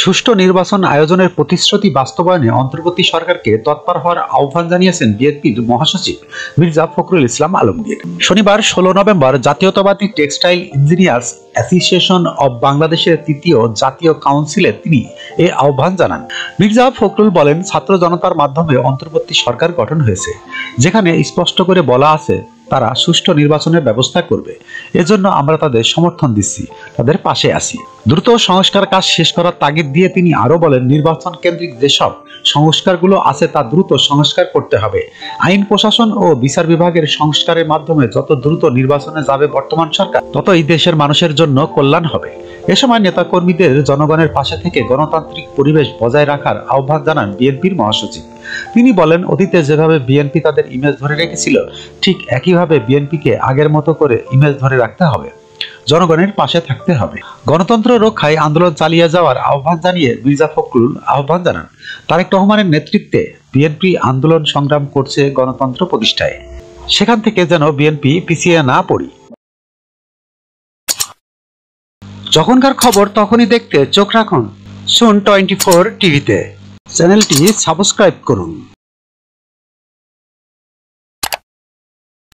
সুষ্ঠু নির্বাচন আয়োজনের প্রতিশ্রুতি বাস্তবায়নে অন্তর্বর্তী সরকারকে তৎপর হওয়ার আহ্বান জানিয়েছেন বিএনপির মহাসচিব মির্জা ফখরুল ইসলাম আলমগীর। শনিবার 16 নভেম্বর জাতীয়তাবাদী টেক্সটাইল ইঞ্জিনিয়ার্স অ্যাসোসিয়েশন অব বাংলাদেশের তৃতীয় জাতীয় কাউন্সিলে তিনি এ আহ্বান জানান। মির্জা ফখরুল বলেন, ছাত্র জনতার মাধ্যমে অন্তর্বর্তী সরকার গঠন হয়েছে, যেখানে স্পষ্ট করে বলা আছে তারা সুষ্ঠু নির্বাচনের ব্যবস্থা করবে। এজন্য আমরা তাদের সমর্থন দিচ্ছি, তাদের পাশে আছি। দ্রুত সংস্কার কাজ শেষ করার তাগিদ দিয়ে তিনি আরো বলেন, নির্বাচন কেন্দ্রিক যেসব সংস্কারগুলো আছে তা দ্রুত সংস্কার করতে হবে। আইন প্রশাসন ও বিচার বিভাগের সংস্কারের মাধ্যমে যত দ্রুত নির্বাচনে যাবে বর্তমান সরকার, ততই দেশের মানুষের জন্য কল্যাণ হবে। এ সময় নেতাকর্মীদের জনগণের পাশে থেকে গণতান্ত্রিক পরিবেশ বজায় রাখার আহ্বান জানান বিএনপির মহাসচিব। তিনি বলেন, অতীতে যেভাবে বিএনপি তাদের ইমেজ ধরে রেখেছিল, ঠিক একইভাবে বিএনপিকে আগের মতো করে ইমেজ ধরে রাখতে হবে, জনগণের পাশে থাকতে হবে। গণতন্ত্র রক্ষায় আন্দোলন চালিয়ে যাওয়ার আহ্বান জানিয়ে মির্জা ফখরুল আহ্বান জানান, তারেক রহমানের নেতৃত্বে বিএনপি আন্দোলন সংগ্রাম করছে গণতন্ত্র প্রতিষ্ঠায়, সেখান থেকে যেন বিএনপি পিছিয়ে না পড়ি। যখনকার খবর তখনই দেখতে চোখ রাখুন সুন 24 টিভিতে। চ্যানেলটি সাবস্ক্রাইব করুন।